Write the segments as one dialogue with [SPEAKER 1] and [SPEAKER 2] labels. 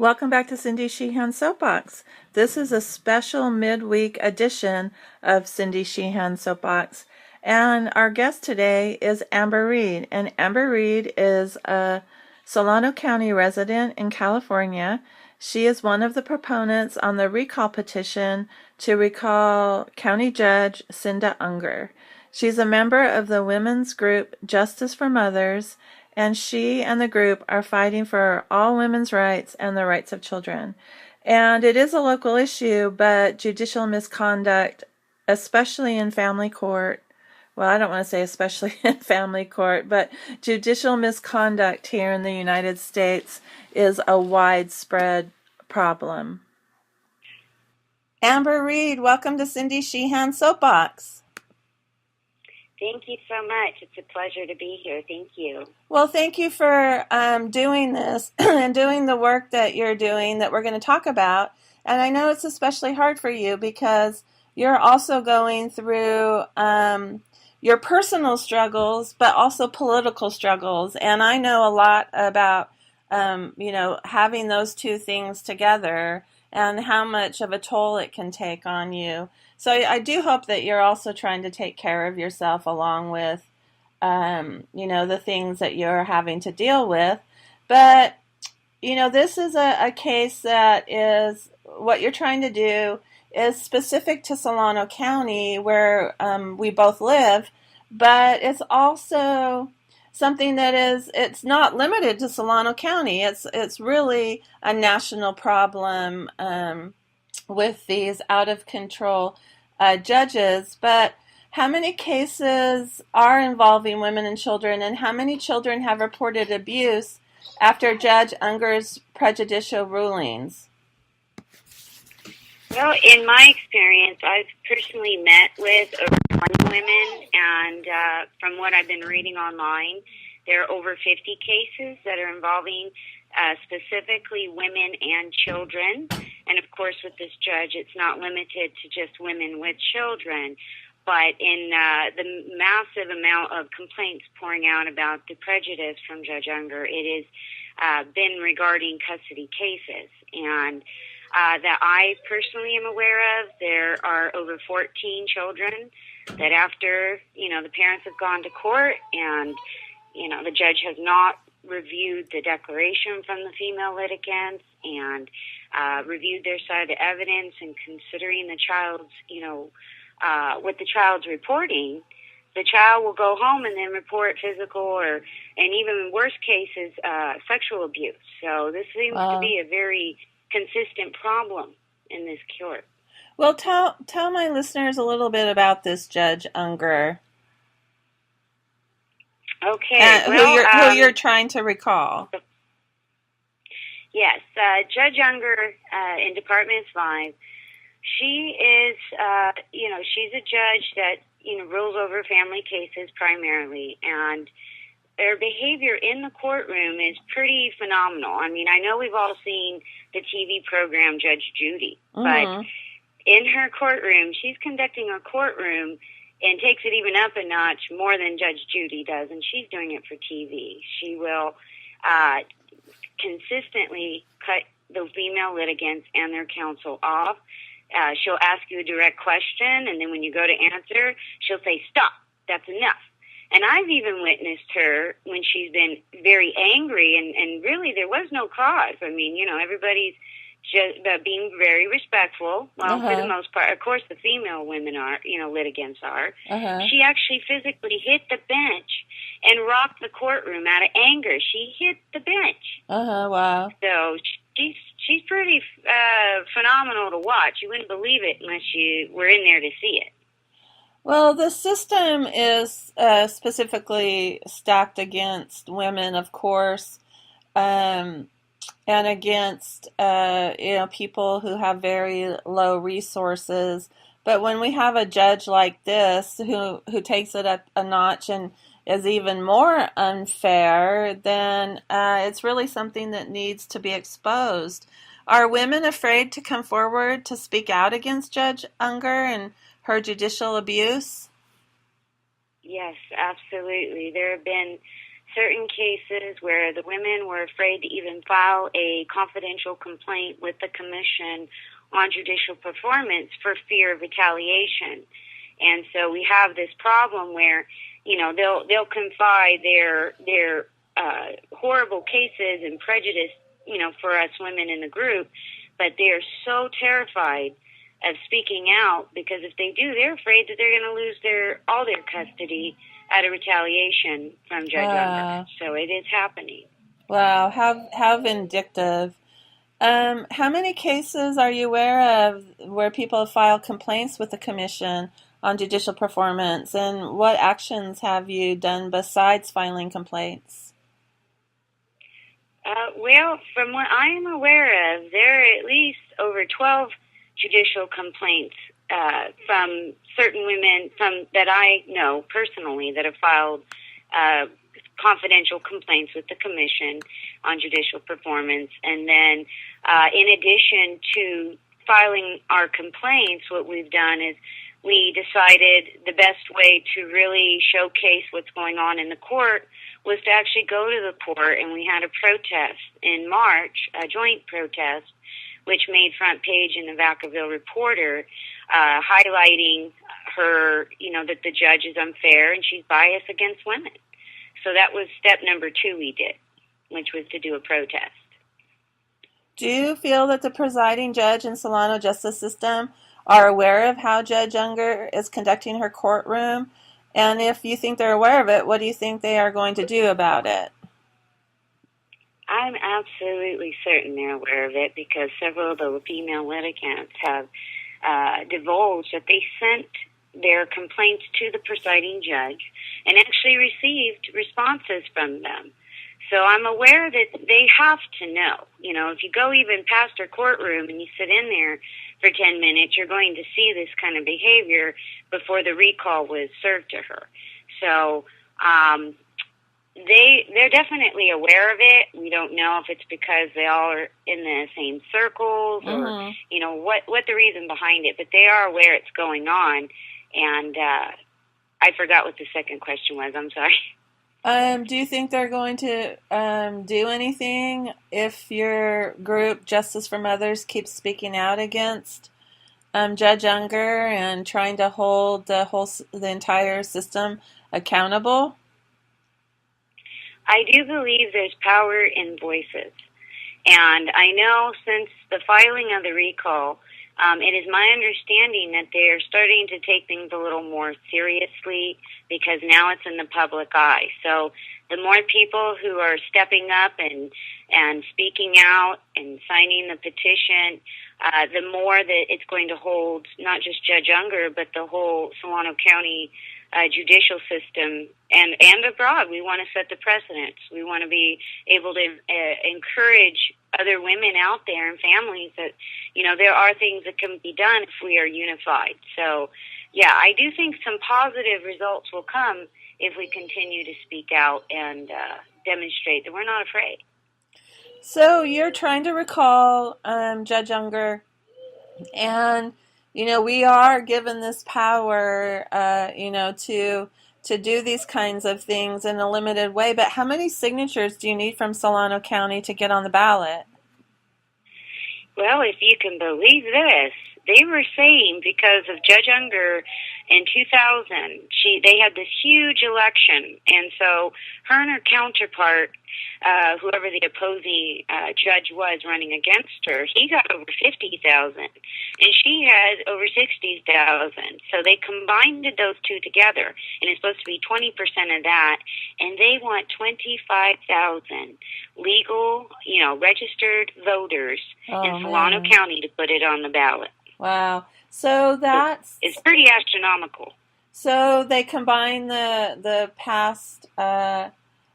[SPEAKER 1] Welcome back to Cindy Sheehan's Soapbox. This is a special midweek edition of Cindy Sheehan's Soapbox. And our guest today is Amber Reed. And Amber Reed is a Solano County resident in California. She is one of the proponents on the recall petition to recall County Judge Cinda Unger. She's a member of the women's group Justice for Mothers, and she and the group are fighting for all women's rights and the rights of children. And it is a local issue, but judicial misconduct, especially in family court, well, I don't want to say especially in family court, but judicial misconduct here in the United States is a widespread problem. Amber Reed, welcome to Cindy Sheehan's Soapbox.
[SPEAKER 2] Thank you so much. It's a pleasure to be here. Thank you.
[SPEAKER 1] Well, thank you for doing this and doing the work that you're doing that we're going to talk about. And I know it's especially hard for you because you're also going through your personal struggles, but also political struggles. And I know a lot about, having those two things together and how much of a toll it can take on you. So I do hope that you're also trying to take care of yourself along with, the things that you're having to deal with. But, this is a case that is, what you're trying to do is specific to Solano County where we both live, but it's also something that it's not limited to Solano County. It's really a national problem with these out-of-control judges. But how many cases are involving women and children, and how many children have reported abuse after Judge Unger's prejudicial rulings?
[SPEAKER 2] Well, in my experience, I've personally met with over 20 women, and from what I've been reading online, there are over 50 cases that are involving specifically women and children. And of course, with this judge, it's not limited to just women with children. But in the massive amount of complaints pouring out about the prejudice from Judge Unger, it has been regarding custody cases. And that I personally am aware of, there are over 14 children that after, the parents have gone to court and, the judge has not reviewed the declaration from the female litigants and reviewed their side of the evidence and considering the child's, what the child's reporting, the child will go home and then report physical and even in worse cases, sexual abuse. So this seems to be a very consistent problem in this court.
[SPEAKER 1] Well, tell my listeners a little bit about this Judge Unger.
[SPEAKER 2] Okay.
[SPEAKER 1] Who you're trying to recall.
[SPEAKER 2] Yes, Judge Unger in Department 5, she is, she's a judge that, rules over family cases primarily, and their behavior in the courtroom is pretty phenomenal. I mean, I know we've all seen the TV program Judge Judy, but in her courtroom, she's conducting a courtroom and takes it even up a notch more than Judge Judy does, and she's doing it for TV. She will consistently cut the female litigants and their counsel off. She'll ask you a direct question, and then when you go to answer, she'll say, "Stop, that's enough." And I've even witnessed her when she's been very angry, and really there was no cause. I mean, everybody's just being very respectful. Well, for the most part, of course, the female women are, litigants are. She actually physically hit the bench and rocked the courtroom out of anger. She hit the bench.
[SPEAKER 1] Wow.
[SPEAKER 2] So she's pretty phenomenal to watch. You wouldn't believe it unless you were in there to see it.
[SPEAKER 1] Well, the system is specifically stacked against women, of course, and against people who have very low resources. But when we have a judge like this who takes it up a notch and is even more unfair, then it's really something that needs to be exposed. Are women afraid to come forward to speak out against Judge Unger and her judicial abuse?
[SPEAKER 2] Yes, absolutely. There have been certain cases where the women were afraid to even file a confidential complaint with the commission on judicial performance for fear of retaliation. And so we have this problem where, they'll confide their horrible cases and prejudice, for us women in the group, but they're so terrified of speaking out because if they do, they're afraid that they're going to lose all their custody out of retaliation from Judge Unger. So it is happening.
[SPEAKER 1] Wow, how vindictive. How many cases are you aware of where people have filed complaints with the commission on judicial performance, and what actions have you done besides filing complaints?
[SPEAKER 2] Well, from what I am aware of, there are at least over 12 judicial complaints from certain women that I know personally that have filed confidential complaints with the commission on judicial performance. And then in addition to filing our complaints, what we've done is we decided the best way to really showcase what's going on in the court was to actually go to the court, and we had a protest in March, a joint protest, which made front page in the Vacaville Reporter, highlighting her, that the judge is unfair and she's biased against women. So that was step number 2 we did, which was to do a protest.
[SPEAKER 1] Do you feel that the presiding judge in Solano Justice System are aware of how Judge Unger is conducting her courtroom? And if you think they're aware of it, what do you think they are going to do about it?
[SPEAKER 2] I'm absolutely certain they're aware of it because several of the female litigants have divulged that they sent their complaints to the presiding judge and actually received responses from them. So I'm aware that they have to know. If you go even past her courtroom and you sit in there for 10 minutes, you're going to see this kind of behavior before the recall was served to her. So they're definitely aware of it. We don't know if it's because they all are in the same circles or, what the reason behind it, but they are aware it's going on. And I forgot what the second question was. I'm sorry.
[SPEAKER 1] Do you think they're going to do anything if your group, Justice for Mothers, keeps speaking out against Judge Unger and trying to hold the entire system accountable?
[SPEAKER 2] I do believe there's power in voices. And I know since the filing of the recall, it is my understanding that they're starting to take things a little more seriously because now it's in the public eye. So the more people who are stepping up and speaking out and signing the petition, the more that it's going to hold not just Judge Unger, but the whole Solano County judicial system and abroad. We want to set the precedents. We want to be able to encourage other women out there and families that, there are things that can be done if we are unified. So, yeah, I do think some positive results will come if we continue to speak out and demonstrate that we're not afraid.
[SPEAKER 1] So you're trying to recall Judge Unger, and we are given this power, to do these kinds of things in a limited way. But how many signatures do you need from Solano County to get on the ballot?
[SPEAKER 2] Well, if you can believe this, they were saying because of Judge Unger in 2000, they had this huge election, and so her and her counterpart, whoever the opposing judge was running against her, he got over 50,000, and she had over 60,000. So they combined those two together, and it's supposed to be 20% of that, and they want 25,000 legal, registered voters in Solano County to put it on the ballot.
[SPEAKER 1] Wow. So
[SPEAKER 2] it's pretty astronomical.
[SPEAKER 1] So they combine the past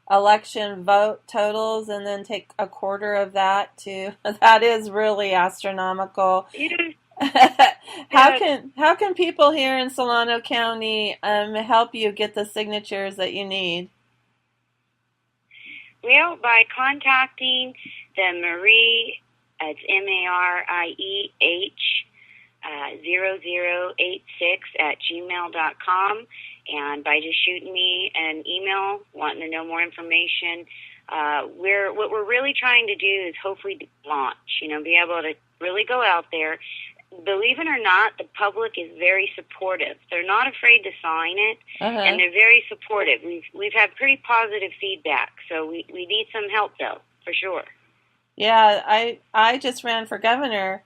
[SPEAKER 1] election vote totals and then take a quarter of that that is really astronomical.
[SPEAKER 2] Yeah.
[SPEAKER 1] How can people here in Solano County help you get the signatures that you need?
[SPEAKER 2] Well, by contacting the Marie, it's MARIEH SB916 and by just shooting me an email, wanting to know more information. What we're really trying to do is hopefully launch, be able to really go out there. Believe it or not, the public is very supportive. They're not afraid to sign it, and they're very supportive. We've had pretty positive feedback, so we need some help, though, for sure.
[SPEAKER 1] Yeah, I just ran for governor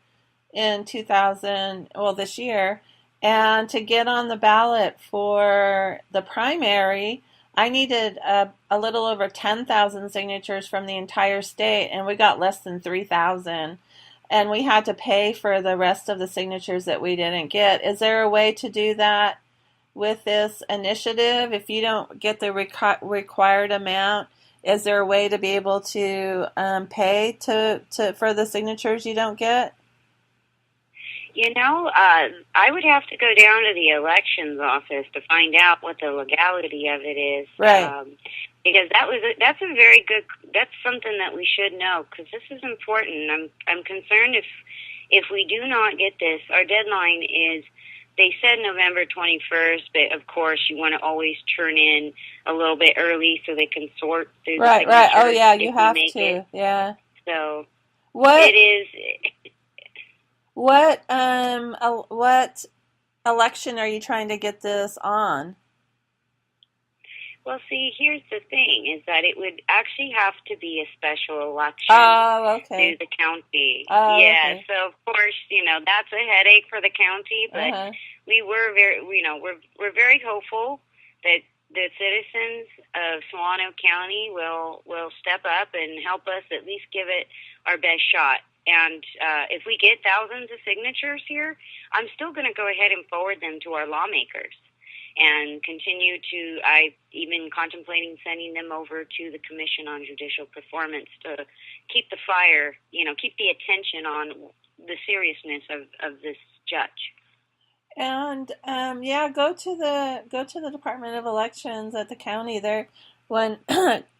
[SPEAKER 1] in this year, and to get on the ballot for the primary, I needed a little over 10,000 signatures from the entire state, and we got less than 3,000. And we had to pay for the rest of the signatures that we didn't get. Is there a way to do that with this initiative? If you don't get the required amount, is there a way to be able to pay for the signatures you don't get?
[SPEAKER 2] I would have to go down to the elections office to find out what the legality of it is.
[SPEAKER 1] Right.
[SPEAKER 2] Because that's something that we should know, because this is important. I'm concerned if we do not get this. Our deadline is, they said November 21st, but of course you want to always turn in a little bit early so they can sort through the signatures.
[SPEAKER 1] Right. Oh yeah, you have to. Yeah.
[SPEAKER 2] So
[SPEAKER 1] what
[SPEAKER 2] it is.
[SPEAKER 1] What election are you trying to get this on?
[SPEAKER 2] Well, see, here's the thing, is that it would actually have to be a special election through the county.
[SPEAKER 1] Okay.
[SPEAKER 2] So, of course, that's a headache for the county, but we were we're very hopeful that the citizens of Solano County will step up and help us at least give it our best shot. And if we get thousands of signatures here, I'm still going to go ahead and forward them to our lawmakers and continue to, I even contemplating sending them over to the Commission on Judicial Performance to keep the fire, keep the attention on the seriousness of this judge.
[SPEAKER 1] And go to the Department of Elections at the county.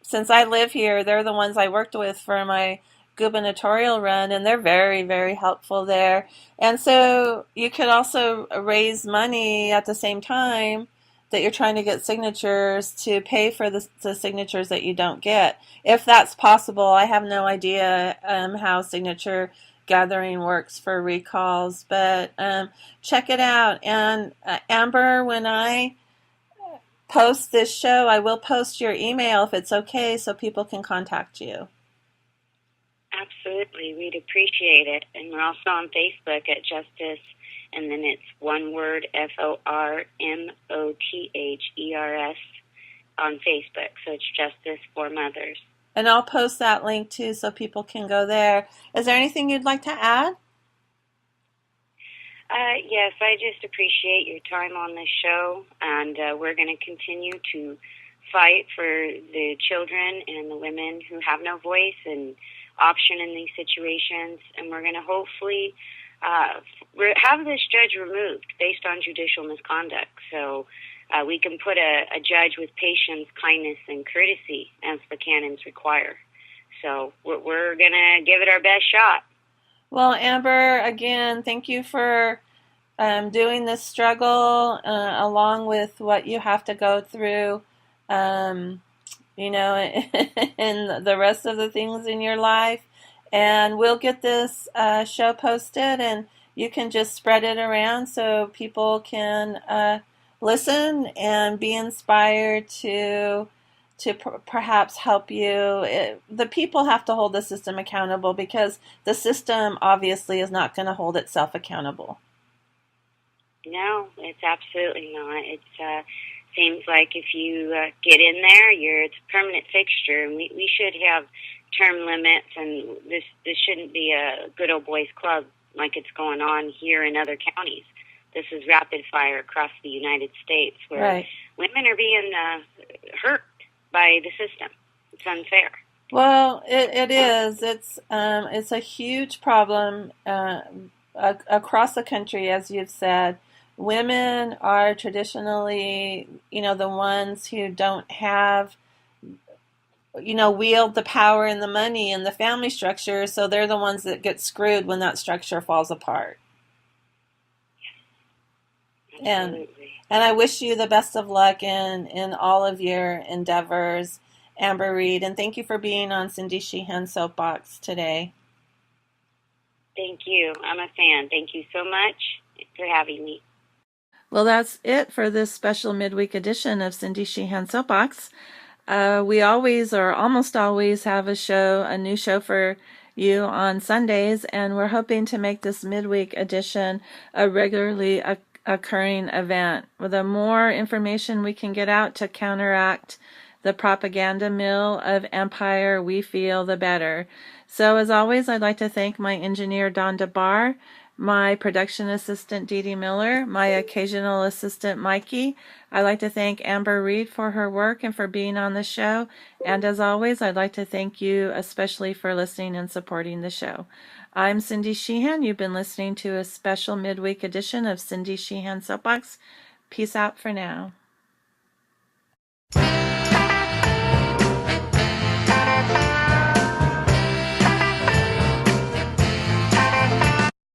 [SPEAKER 1] Since I live here, they're the ones I worked with for my gubernatorial run, and they're very, very helpful there. And so you could also raise money at the same time that you're trying to get signatures to pay for the signatures that you don't get. If that's possible, I have no idea how signature gathering works for recalls, but check it out. And Amber, when I post this show, I will post your email if it's okay so people can contact you.
[SPEAKER 2] Absolutely. We'd appreciate it. And we're also on Facebook at Justice, and then it's one word, FORMOTHERS on Facebook. So it's Justice for Mothers.
[SPEAKER 1] And I'll post that link too so people can go there. Is there anything you'd like to add?
[SPEAKER 2] Yes, I just appreciate your time on this show, and we're going to continue to fight for the children and the women who have no voice and option in these situations, and we're going to hopefully have this judge removed based on judicial misconduct, so we can put a judge with patience, kindness, and courtesy as the canons require. So we're going to give it our best shot.
[SPEAKER 1] Well, Amber, again, thank you for doing this struggle along with what you have to go through. And the rest of the things in your life. And we'll get this show posted, and you can just spread it around so people can listen and be inspired to perhaps help you. The people have to hold the system accountable, because the system obviously is not going to hold itself accountable.
[SPEAKER 2] No, it's absolutely not. It's seems like if you get in there, it's a permanent fixture, and we should have term limits, and this shouldn't be a good old boys club like it's going on here in other counties. This is rapid fire across the United States, where women are being hurt by the system. It's unfair.
[SPEAKER 1] Well, it is. It's a huge problem across the country, as you've said. Women are traditionally, the ones who don't have, wield the power and the money and the family structure, so they're the ones that get screwed when that structure falls apart. And
[SPEAKER 2] Absolutely.
[SPEAKER 1] and I wish you the best of luck in all of your endeavors, Amber Reed. And thank you for being on Cindy Sheehan Soapbox today.
[SPEAKER 2] Thank you. I'm a fan. Thank you so much for having me.
[SPEAKER 1] Well, that's it for this special midweek edition of Cindy Sheehan Soapbox. We always, or almost always, have a new show for you on Sundays, and we're hoping to make this midweek edition a regularly occurring event. The more information we can get out to counteract the propaganda mill of empire we feel, the better. So as always, I'd like to thank my engineer, Don DeBar, my production assistant, Dee Dee Miller, my occasional assistant, Mikey. I'd like to thank Amber Reed for her work and for being on the show. And as always, I'd like to thank you especially for listening and supporting the show. I'm Cindy Sheehan. You've been listening to a special midweek edition of Cindy Sheehan Soapbox. Peace out for now.